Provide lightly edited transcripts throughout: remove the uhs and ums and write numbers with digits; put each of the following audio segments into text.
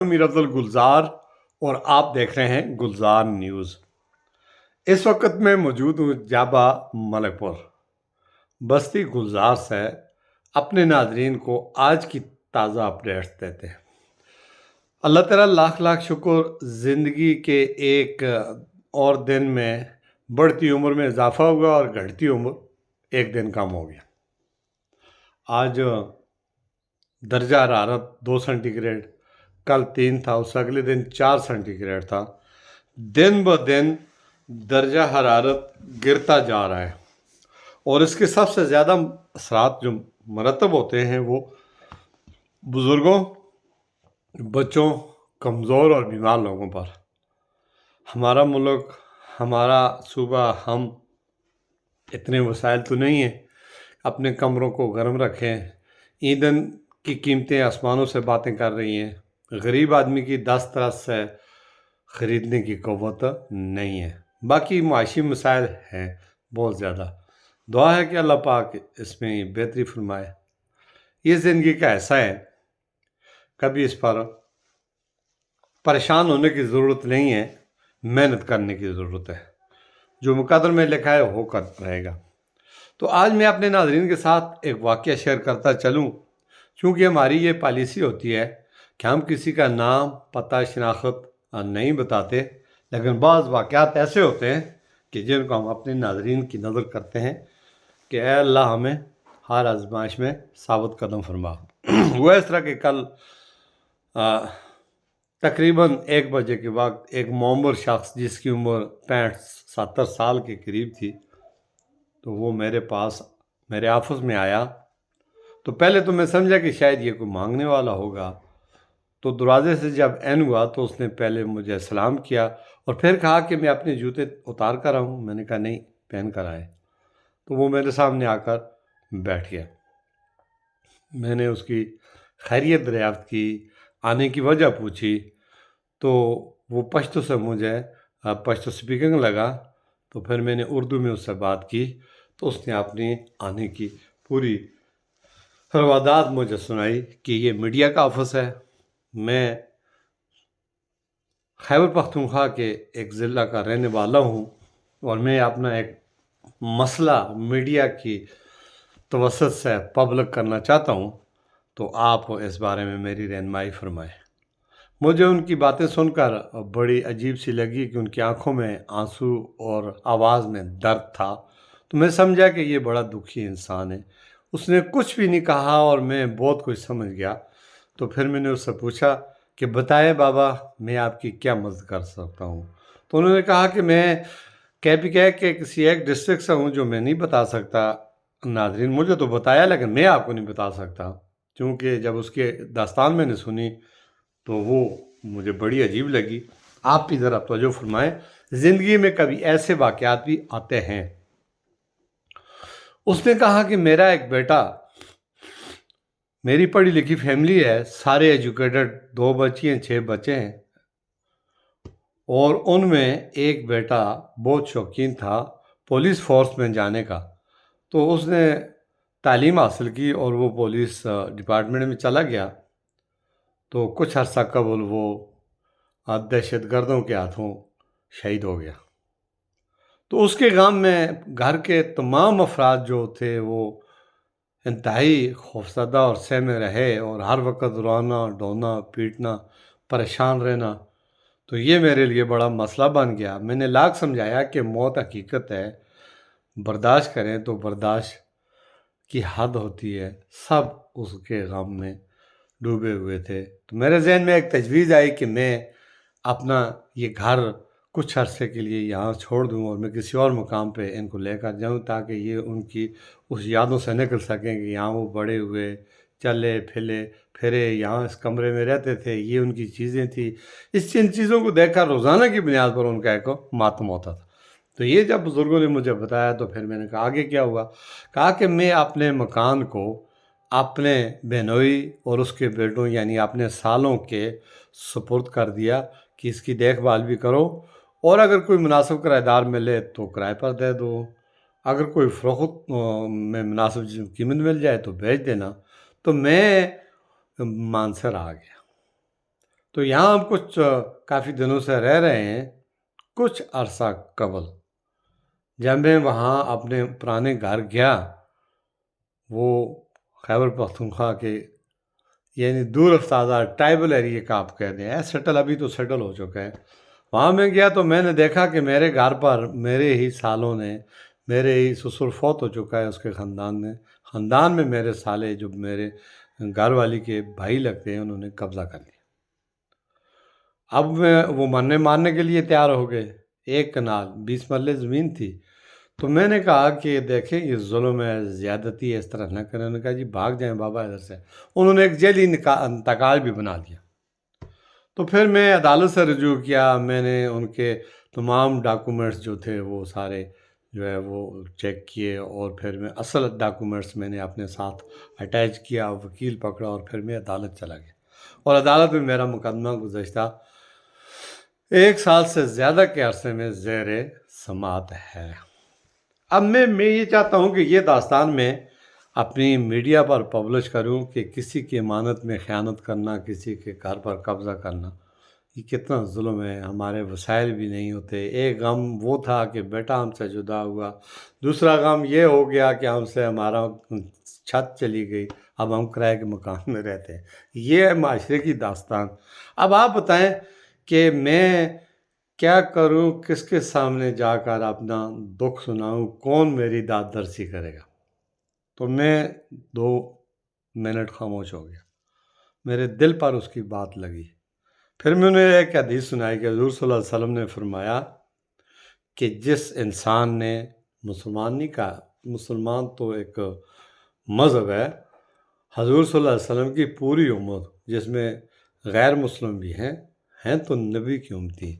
میر افضل گلزار اور آپ دیکھ رہے ہیں گلزار نیوز۔ اس وقت میں موجود ہوں جابا ملک پور بستی گلزار سے اپنے ناظرین کو آج کی تازہ اپڈیٹس دیتے ہیں۔ اللہ تعالیٰ لاکھ لاکھ شکر، زندگی کے ایک اور دن میں بڑھتی عمر میں اضافہ ہوا اور گھٹتی عمر ایک دن کم ہو گیا۔ آج درجہ حرارت 2 سینٹی گریڈ، کل 3 تھا، اس اگلے دن 4 سینٹی گریڈ تھا۔ دن بہ دن درجہ حرارت گرتا جا رہا ہے اور اس کے سب سے زیادہ اثرات جو مرتب ہوتے ہیں وہ بزرگوں، بچوں، کمزور اور بیمار لوگوں پر۔ ہمارا ملک، ہمارا صوبہ، ہم اتنے وسائل تو نہیں ہیں اپنے کمروں کو گرم رکھیں۔ ایندھن کی قیمتیں آسمانوں سے باتیں کر رہی ہیں، غریب آدمی کی دسترس سے خریدنے کی قوت نہیں ہے۔ باقی معاشی مسائل ہیں بہت زیادہ۔ دعا ہے کہ اللہ پاک اس میں بہتری فرمائے۔ یہ زندگی کا ایسا ہے، کبھی اس پر پریشان ہونے کی ضرورت نہیں ہے، محنت کرنے کی ضرورت ہے۔ جو مقدر میں لکھا ہے وہ کر رہے گا۔ تو آج میں اپنے ناظرین کے ساتھ ایک واقعہ شیئر کرتا چلوں، چونکہ ہماری یہ پالیسی ہوتی ہے کہ ہم کسی کا نام، پتہ، شناخت نہیں بتاتے، لیکن بعض واقعات ایسے ہوتے ہیں کہ جن کو ہم اپنے ناظرین کی نظر کرتے ہیں کہ اے اللہ ہمیں ہر آزمائش میں ثابت قدم فرما۔ وہ اس طرح کہ کل تقریباً 1 بجے کے وقت ایک معمر شخص جس کی عمر 65-70 سال کے قریب تھی، تو وہ میرے پاس میرے آفس میں آیا۔ تو پہلے تو میں سمجھا کہ شاید یہ کوئی مانگنے والا ہوگا، تو دروازے سے جب این ہوا تو اس نے پہلے مجھے سلام کیا اور پھر کہا کہ میں اپنے جوتے اتار کر آؤں۔ میں نے کہا نہیں، پہن کر آئے۔ تو وہ میرے سامنے آ کر بیٹھ گیا۔ میں نے اس کی خیریت دریافت کی، آنے کی وجہ پوچھی، تو وہ پشتو سے مجھے پشتو سپیکنگ لگا۔ تو پھر میں نے اردو میں اس سے بات کی، تو اس نے اپنی آنے کی پوری روادات مجھے سنائی کہ یہ میڈیا کا آفس ہے، میں خیبر پختونخوا کے ایک ضلع کا رہنے والا ہوں اور میں اپنا ایک مسئلہ میڈیا کی توسط سے پبلک کرنا چاہتا ہوں، تو آپ اس بارے میں میری رہنمائی فرمائیں۔ مجھے ان کی باتیں سن کر بڑی عجیب سی لگی کہ ان کی آنکھوں میں آنسو اور آواز میں درد تھا، تو میں سمجھا کہ یہ بڑا دکھی انسان ہے۔ اس نے کچھ بھی نہیں کہا اور میں بہت کچھ سمجھ گیا۔ تو پھر میں نے اس سے پوچھا کہ بتائیں بابا، میں آپ کی کیا مدد کر سکتا ہوں؟ تو انہوں نے کہا کہ میں KPK کے کسی ایک ڈسٹرکٹ سے ہوں جو میں نہیں بتا سکتا۔ ناظرین، مجھے تو بتایا لیکن میں آپ کو نہیں بتا سکتا، کیونکہ جب اس کے داستان میں نے سنی تو وہ مجھے بڑی عجیب لگی۔ آپ بھی ذرا توجہ فرمائیں، زندگی میں کبھی ایسے واقعات بھی آتے ہیں۔ اس نے کہا کہ میرا ایک بیٹا، میری پڑھی لکھی فیملی ہے، سارے ایجوکیٹڈ، 2 بچی ہیں، 6 بچے ہیں، اور ان میں ایک بیٹا بہت شوقین تھا پولیس فورس میں جانے کا۔ تو اس نے تعلیم حاصل کی اور وہ پولیس ڈپارٹمنٹ میں چلا گیا۔ تو کچھ عرصہ قبل وہ دہشت گردوں کے ہاتھوں شہید ہو گیا۔ تو اس کے غم میں گھر کے تمام افراد جو تھے وہ انتہائی خوفزدہ اور سہمے رہے، اور ہر وقت رونا، ڈھونا، پیٹنا، پریشان رہنا۔ تو یہ میرے لیے بڑا مسئلہ بن گیا۔ میں نے لاکھ سمجھایا کہ موت حقیقت ہے، برداشت کریں، تو برداشت کی حد ہوتی ہے۔ سب اس کے غم میں ڈوبے ہوئے تھے۔ تو میرے ذہن میں ایک تجویز آئی کہ میں اپنا یہ گھر کچھ عرصے کے لیے یہاں چھوڑ دوں اور میں کسی اور مقام پہ ان کو لے کر جاؤں، تاکہ یہ ان کی اس یادوں سے نکل سکیں کہ یہاں وہ بڑے ہوئے، چلے پھرے، یہاں اس کمرے میں رہتے تھے، یہ ان کی چیزیں تھیں۔ ان چیزوں کو دیکھ کر روزانہ کی بنیاد پر ان کا ایک ماتم ہوتا تھا۔ تو یہ جب بزرگوں نے مجھے بتایا تو پھر میں نے کہا آگے کیا ہوا؟ کہا کہ میں اپنے مکان کو اپنے بہنوئی اور اس کے بیٹوں یعنی اپنے سالوں کے سپرد کر دیا کہ اس کی دیکھ بھال بھی کرو، اور اگر کوئی مناسب کرایہ دار ملے تو کرائے پر دے دو، اگر کوئی فروخت میں مناسب قیمت مل جائے تو بیچ دینا۔ تو میں مانسر آ گیا۔ تو یہاں ہم کچھ کافی دنوں سے رہ رہے ہیں۔ کچھ عرصہ قبل جب میں وہاں اپنے پرانے گھر گیا، وہ خیبر پختونخوا کے یعنی دور افتادہ ٹرائبل ایریا کا آپ کہہ دیں، سیٹل ابھی تو سیٹل ہو چکا ہے۔ وہاں میں گیا تو میں نے دیکھا کہ میرے گھر پر میرے ہی سالوں نے، میرے ہی سسر فوت ہو چکا ہے، اس کے خاندان میں میرے سالے جو میرے گھر والی کے بھائی لگتے ہیں، انہوں نے قبضہ کر لیا۔ اب وہ ماننے کے لیے تیار ہو گئے۔ 1 کنال 20 مرلے زمین تھی۔ تو میں نے کہا کہ دیکھیں یہ ظلم ہے، زیادتی ہے، اس طرح نہ کریں۔ انہوں نے کہا جی بھاگ جائیں بابا ادھر سے۔ انہوں نے ایک ذیلی انتقال بھی بنا دیا۔ تو پھر میں عدالت سے رجوع کیا، میں نے ان کے تمام ڈاکومنٹس جو تھے وہ سارے جو ہے وہ چیک کیے، اور پھر میں اصل ڈاکومنٹس میں نے اپنے ساتھ اٹیچ کیا، وکیل پکڑا، اور پھر میں عدالت چلا گیا۔ اور عدالت میں میرا مقدمہ گزشتہ 1 سال سے زیادہ کے عرصے میں زیر سماعت ہے۔ اب میں یہ چاہتا ہوں کہ یہ داستان میں اپنی میڈیا پر پبلش کروں کہ کسی کی امانت میں خیانت کرنا، کسی کے گھر پر قبضہ کرنا، یہ کتنا ظلم ہے۔ ہمارے وسائل بھی نہیں ہوتے۔ ایک غم وہ تھا کہ بیٹا ہم سے جدا ہوا، دوسرا غم یہ ہو گیا کہ ہم سے ہمارا چھت چلی گئی، اب ہم کرائے کے مکان میں رہتے ہیں۔ یہ ہے معاشرے کی داستان۔ اب آپ بتائیں کہ میں کیا کروں، کس کے سامنے جا کر اپنا دکھ سناؤں، کون میری داد رسی کرے گا؟ تو میں 2 منٹ خاموش ہو گیا۔ میرے دل پر اس کی بات لگی۔ پھر میں نے ایک حدیث سنائی کہ حضور صلی اللہ علیہ وسلم نے فرمایا کہ جس انسان نے مسلمان نہیں کہا، مسلمان تو ایک مذہب ہے، حضور صلی اللہ علیہ وسلم کی پوری امت جس میں غیر مسلم بھی ہیں تو نبی کی امتی۔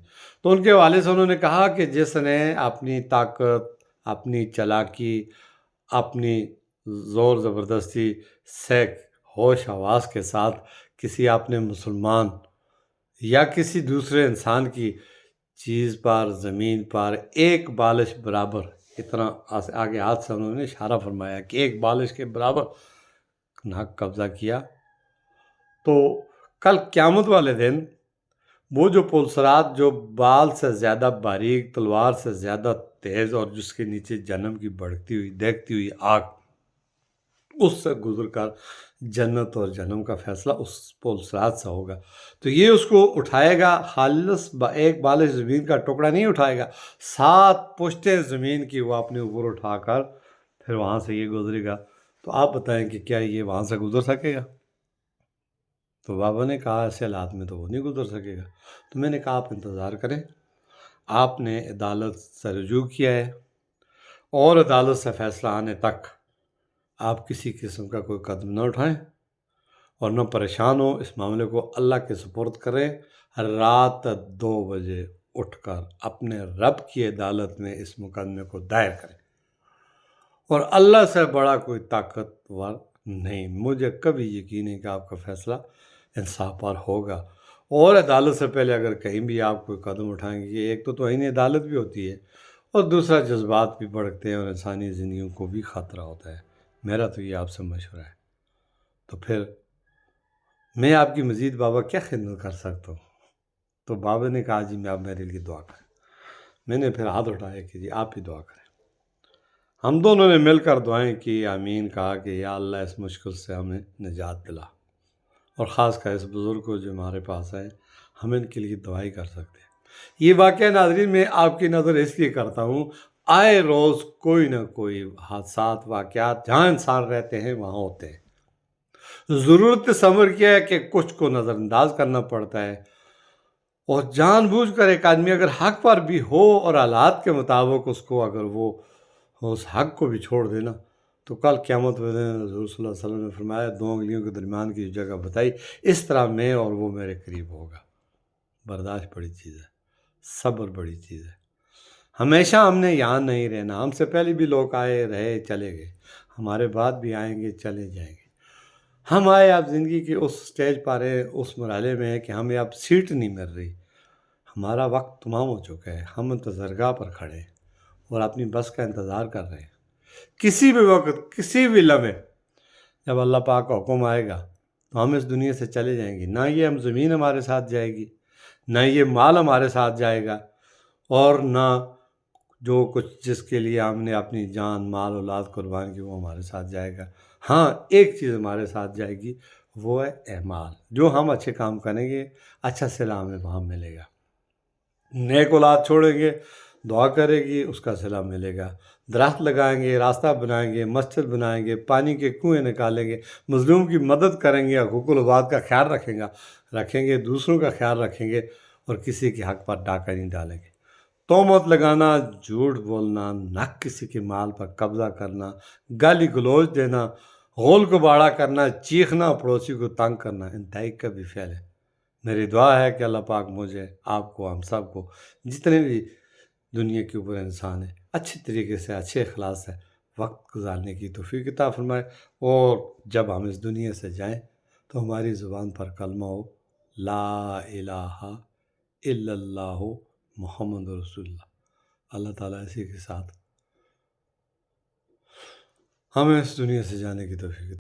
تو ان کے والد سے انہوں نے کہا کہ جس نے اپنی طاقت، اپنی چالاکی، اپنی زور زبردستی سے ہوش حواس کے ساتھ کسی اپنے مسلمان یا کسی دوسرے انسان کی چیز پر، زمین پر 1 بالش برابر، اتنا آگے ہاتھ سے انہوں نے اشارہ فرمایا کہ 1 بالش کے برابر ناحق قبضہ کیا، تو کل قیامت والے دن وہ جو پلسرات جو بال سے زیادہ باریک، تلوار سے زیادہ تیز، اور جس کے نیچے جہنم کی بڑھتی ہوئی دیکھتی ہوئی آگ، اس سے گزر کر جنت اور جہنم کا فیصلہ اس پلسرات سے ہوگا، تو یہ اس کو اٹھائے گا، خالص 1 بالش زمین کا ٹکڑا نہیں اٹھائے گا، 7 پشتیں زمین کی وہ اپنے اوپر اٹھا کر پھر وہاں سے یہ گزرے گا۔ تو آپ بتائیں کہ کیا یہ وہاں سے گزر سکے گا؟ تو بابا نے کہا ایسے حالات میں تو وہ نہیں گزر سکے گا۔ تو میں نے کہا آپ انتظار کریں، آپ نے عدالت سے رجوع کیا ہے، اور عدالت سے فیصلہ آنے تک آپ کسی قسم کا کوئی قدم نہ اٹھائیں، اور نہ پریشان ہو، اس معاملے کو اللہ کے سپرد کریں۔ رات 2 بجے اٹھ کر اپنے رب کی عدالت میں اس مقدمے کو دائر کریں، اور اللہ سے بڑا کوئی طاقتور نہیں۔ مجھے کبھی یقین ہے کہ آپ کا فیصلہ انصاف پر ہوگا، اور عدالت سے پہلے اگر کہیں بھی آپ کوئی قدم اٹھائیں گے، ایک تو توہین عدالت بھی ہوتی ہے، اور دوسرا جذبات بھی بڑھتے ہیں، اور انسانی زندگیوں کو بھی خطرہ ہوتا ہے۔ میرا تو یہ آپ سے مشورہ ہے۔ تو پھر میں آپ کی مزید بابا کیا خدمت کر سکتا ہوں؟ تو بابا نے کہا جی میں آپ میرے لیے دعا کریں۔ میں نے پھر ہاتھ اٹھایا کہ جی آپ ہی دعا کریں۔ ہم دونوں نے مل کر دعائیں کی، آمین کہا کہ یا اللہ اس مشکل سے ہمیں نجات دلا، اور خاص کر اس بزرگ کو جو ہمارے پاس ہے، ہم ان کے لیے دعائی کر سکتے ہیں۔ یہ واقعہ ناظرین میں آپ کی نظر اس لیے کرتا ہوں، آئے روز کوئی نہ کوئی حادثات، واقعات جہاں انسان رہتے ہیں وہاں ہوتے ہیں۔ ضرورت سمجھ کیا ہے کہ کچھ کو نظر انداز کرنا پڑتا ہے، اور جان بوجھ کر ایک آدمی اگر حق پر بھی ہو اور حالات کے مطابق اس کو اگر وہ اس حق کو بھی چھوڑ دینا، تو کل قیامت میں حضور صلی اللہ علیہ وسلم نے فرمایا 2 انگلیوں کے درمیان کی جگہ بتائی، اس طرح میں اور وہ میرے قریب ہوگا۔ برداشت بڑی چیز ہے، صبر بڑی چیز ہے۔ ہمیشہ ہم نے یہاں نہیں رہنا، ہم سے پہلے بھی لوگ آئے رہے چلے گئے، ہمارے بعد بھی آئیں گے چلے جائیں گے۔ ہم آئے اب زندگی کے اس سٹیج پر ہے، اس مرحلے میں ہے کہ ہمیں اب سیٹ نہیں مل رہی، ہمارا وقت تمام ہو چکا ہے، ہم انتظارگاہ پر کھڑے ہیں اور اپنی بس کا انتظار کر رہے ہیں۔ کسی بھی وقت، کسی بھی لمحے جب اللہ پاک کا حکم آئے گا تو ہم اس دنیا سے چلے جائیں گے، نہ یہ ہم زمین ہمارے ساتھ جائے گی، نہ یہ مال ہمارے ساتھ جائے گا، اور نہ جو کچھ جس کے لیے ہم نے اپنی جان مال اولاد قربان کی وہ ہمارے ساتھ جائے گا۔ ہاں ایک چیز ہمارے ساتھ جائے گی، وہ ہے اعمال۔ جو ہم اچھے کام کریں گے اچھا صلہ ہمیں وہاں ملے گا۔ نیک اولاد چھوڑیں گے، دعا کرے گی، اس کا صلہ ملے گا۔ درخت لگائیں گے، راستہ بنائیں گے، مسجد بنائیں گے، پانی کے کنویں نکالیں گے، مظلوم کی مدد کریں گے، حقوق العباد کا خیال رکھیں گے، دوسروں کا خیال رکھیں گے، اور کسی کے حق پر ڈاکہ نہیں ڈالیں گے۔ تہمت لگانا، جھوٹ بولنا، نہ کسی کے مال پر قبضہ کرنا، گالی گلوچ دینا، غول کو باڑا کرنا، چیخنا، پڑوسی کو تنگ کرنا، انتہائی کبھی فعل ہے۔ میری دعا ہے کہ اللہ پاک مجھے، آپ کو، ہم سب کو، جتنے بھی دنیا کے اوپر انسان ہیں، اچھے طریقے سے، اچھے اخلاص سے وقت گزارنے کی توفیق عطا فرمائے، اور جب ہم اس دنیا سے جائیں تو ہماری زبان پر کلمہ ہو، لا الہ الا اللہ محمد رسول اللہ۔ اللہ تعالیٰ اسی کے ساتھ ہمیں اس دنیا سے جانے کی توفیق